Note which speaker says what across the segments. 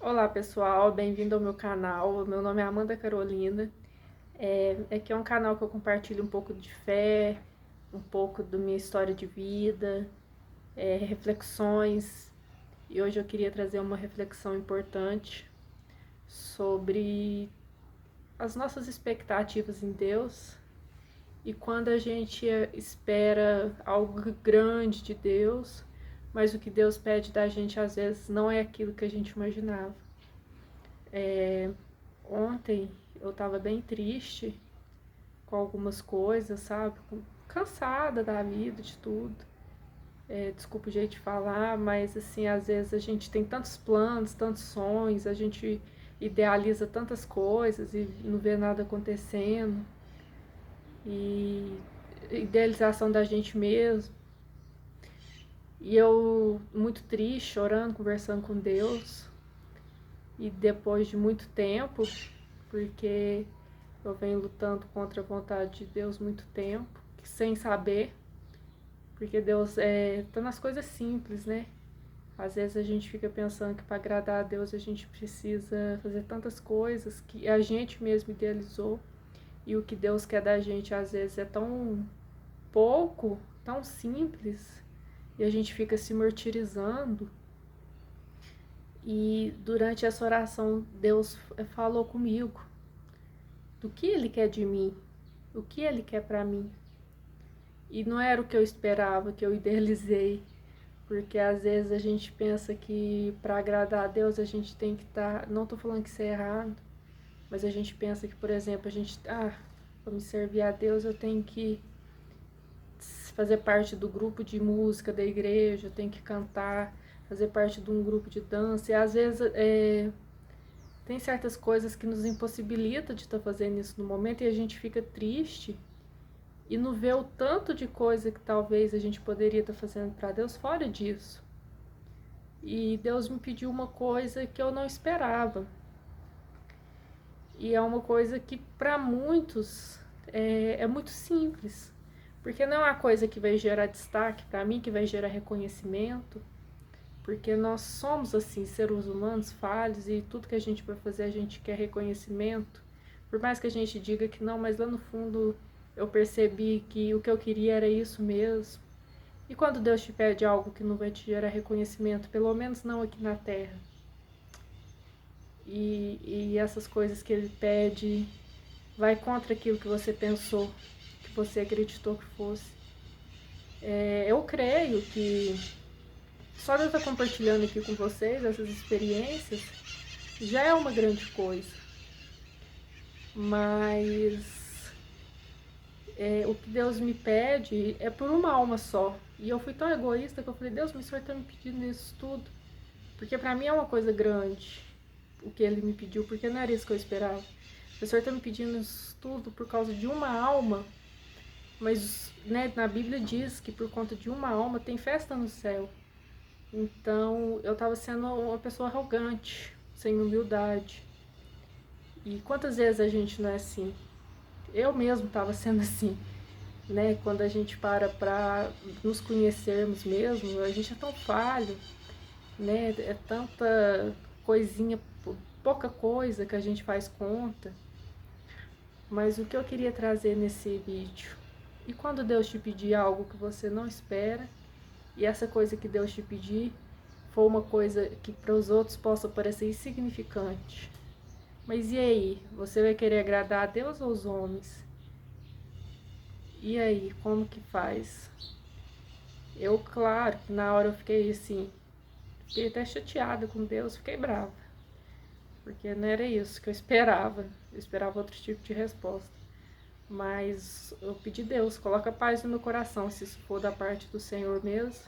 Speaker 1: Olá pessoal, bem-vindo ao meu canal. Meu nome é Amanda Carolina. Aqui é um canal que eu compartilho um pouco de fé, um pouco da minha história de vida, reflexões. E hoje eu queria trazer uma reflexão importante sobre as nossas expectativas em Deus e quando a gente espera algo grande de Deus, mas o que Deus pede da gente às vezes não é aquilo que a gente imaginava. Ontem eu tava bem triste com algumas coisas, sabe? Cansada da vida, de tudo. Desculpa o jeito de falar, mas assim, às vezes a gente tem tantos planos, tantos sonhos, a gente idealiza tantas coisas e não vê nada acontecendo. E idealização da gente mesmo. E eu muito triste, chorando, conversando com Deus. E depois de muito tempo, porque eu venho lutando contra a vontade de Deus muito tempo, sem saber, porque Deus tá nas coisas simples, né? Às vezes a gente fica pensando que para agradar a Deus a gente precisa fazer tantas coisas que a gente mesmo idealizou, e o que Deus quer da gente às vezes é tão pouco, tão simples, e a gente fica se martirizando. E durante essa oração Deus falou comigo do que Ele quer de mim, o que Ele quer para mim. E não era o que eu esperava, que eu idealizei, porque às vezes a gente pensa que para agradar a Deus a gente tem que estar, não tô falando que isso é errado, mas a gente pensa que, por exemplo, a gente, para me servir a Deus eu tenho que fazer parte do grupo de música da igreja, eu tenho que cantar, fazer parte de um grupo de dança, e às vezes tem certas coisas que nos impossibilita de estar fazendo isso no momento e a gente fica triste e não vê o tanto de coisa que talvez a gente poderia estar fazendo para Deus fora disso. E Deus me pediu uma coisa que eu não esperava. E é uma coisa que para muitos é muito simples. Porque não é uma coisa que vai gerar destaque para mim, que vai gerar reconhecimento. Porque nós somos assim, seres humanos falhos, e tudo que a gente vai fazer a gente quer reconhecimento. Por mais que a gente diga que não, mas lá no fundo eu percebi que o que eu queria era isso mesmo. E quando Deus te pede algo que não vai te gerar reconhecimento, pelo menos não aqui na Terra, e essas coisas que Ele pede vai contra aquilo que você pensou, que você acreditou que fosse. Eu creio que só de eu estar compartilhando aqui com vocês essas experiências já é uma grande coisa. Mas o que Deus me pede é por uma alma só. E eu fui tão egoísta que eu falei, Deus, mas o Senhor está me pedindo isso tudo? Porque para mim é uma coisa grande o que Ele me pediu, porque não era isso que eu esperava. O Senhor está me pedindo isso tudo por causa de uma alma, mas né, na Bíblia diz que por conta de uma alma tem festa no céu. Então eu estava sendo uma pessoa arrogante, sem humildade. E quantas vezes a gente não é assim? Eu mesmo estava sendo assim, né? Quando a gente para nos conhecermos mesmo, a gente é tão falho, né? É tanta coisinha, pouca coisa que a gente faz conta. Mas o que eu queria trazer nesse vídeo? E quando Deus te pedir algo que você não espera, e essa coisa que Deus te pedir for uma coisa que para os outros possa parecer insignificante. Mas e aí? Você vai querer agradar a Deus ou os homens? E aí, como que faz? Eu, claro, que na hora eu fiquei assim, fiquei até chateada com Deus, fiquei brava. Porque não era isso que eu esperava. Eu esperava outro tipo de resposta. Mas eu pedi a Deus, coloca paz no meu coração, se isso for da parte do Senhor mesmo.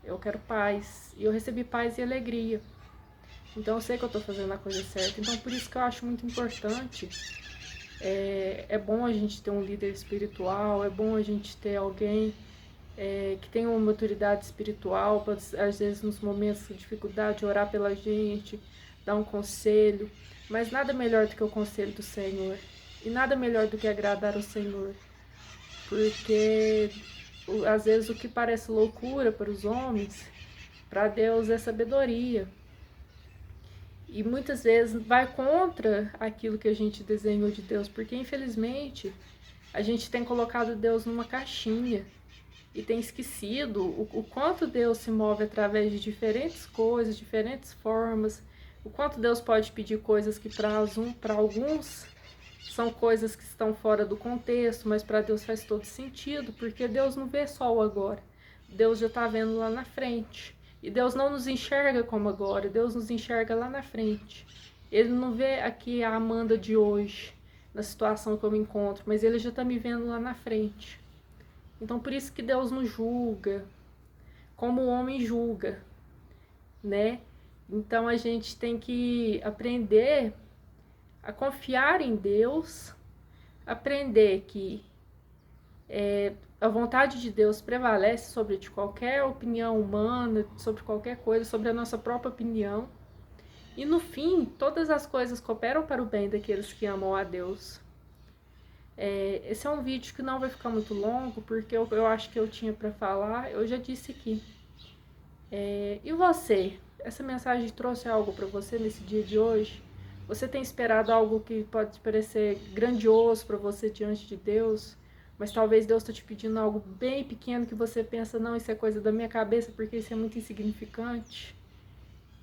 Speaker 1: Eu quero paz. E eu recebi paz e alegria. Então eu sei que eu estou fazendo a coisa certa. Então por isso que eu acho muito importante. É bom a gente ter um líder espiritual, é bom a gente ter alguém que tenha uma maturidade espiritual, para às vezes nos momentos de dificuldade orar pela gente, dar um conselho. Mas nada melhor do que o conselho do Senhor. E nada melhor do que agradar o Senhor. Porque às vezes o que parece loucura para os homens, para Deus é sabedoria. E muitas vezes vai contra aquilo que a gente desenhou de Deus, porque infelizmente a gente tem colocado Deus numa caixinha e tem esquecido o quanto Deus se move através de diferentes coisas, diferentes formas, o quanto Deus pode pedir coisas que para alguns são coisas que estão fora do contexto, mas para Deus faz todo sentido, porque Deus não vê só o agora, Deus já está vendo lá na frente. E Deus não nos enxerga como agora, Deus nos enxerga lá na frente. Ele não vê aqui a Amanda de hoje, na situação que eu me encontro, mas Ele já está me vendo lá na frente. Então por isso que Deus nos julga, como o homem julga, né? Então a gente tem que aprender a confiar em Deus, aprender que a vontade de Deus prevalece sobre de qualquer opinião humana, sobre qualquer coisa, sobre a nossa própria opinião. E no fim, todas as coisas cooperam para o bem daqueles que amam a Deus. Esse é um vídeo que não vai ficar muito longo, porque eu acho que eu tinha para falar, eu já disse aqui. E você? Essa mensagem trouxe algo para você nesse dia de hoje? Você tem esperado algo que pode parecer grandioso para você diante de Deus? Mas talvez Deus está te pedindo algo bem pequeno que você pensa, não, isso é coisa da minha cabeça porque isso é muito insignificante.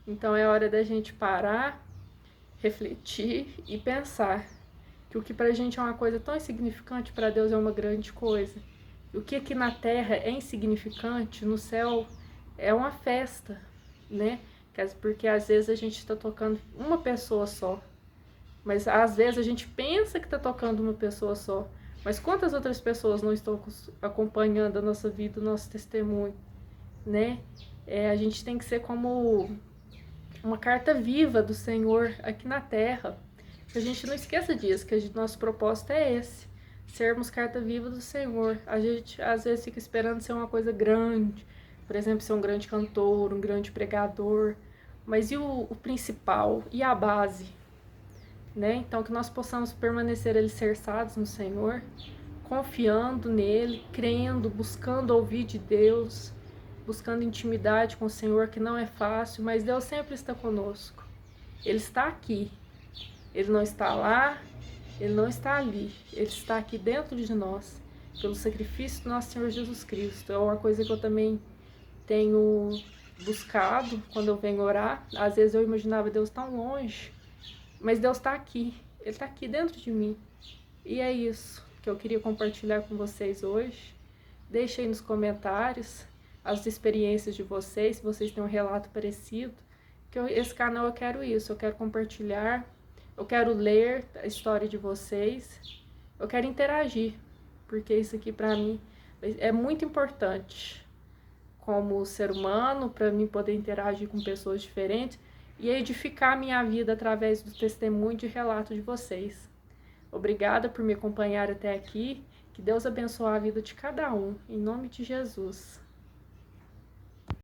Speaker 1: Então é hora da gente parar, refletir e pensar que o que pra gente é uma coisa tão insignificante, para Deus é uma grande coisa. E o que aqui na terra é insignificante, no céu é uma festa, né? Porque às vezes a gente está tocando uma pessoa só. Mas às vezes a gente pensa que está tocando uma pessoa só. Mas quantas outras pessoas não estão acompanhando a nossa vida, o nosso testemunho, né? A gente tem que ser como uma carta viva do Senhor aqui na Terra. Que a gente não esqueça disso, que nosso propósito é esse. Sermos carta viva do Senhor. A gente às vezes fica esperando ser uma coisa grande. Por exemplo, ser um grande cantor, um grande pregador. Mas e o principal? E a base? Né? Então que nós possamos permanecer alicerçados no Senhor, confiando nele, crendo, buscando ouvir de Deus, buscando intimidade com o Senhor, que não é fácil, mas Deus sempre está conosco. Ele está aqui. Ele não está lá, Ele não está ali. Ele está aqui dentro de nós, pelo sacrifício do nosso Senhor Jesus Cristo. É uma coisa que eu também tenho buscado quando eu venho orar. Às vezes eu imaginava Deus tão longe, mas Deus está aqui. Ele está aqui dentro de mim. E é isso que eu queria compartilhar com vocês hoje. Deixe aí nos comentários as experiências de vocês, se vocês têm um relato parecido. Esse canal eu quero isso, eu quero compartilhar, eu quero ler a história de vocês, eu quero interagir, porque isso aqui para mim é muito importante como ser humano, para mim poder interagir com pessoas diferentes e edificar a minha vida através do testemunho e de relato de vocês. Obrigada por me acompanhar até aqui, que Deus abençoe a vida de cada um, em nome de Jesus.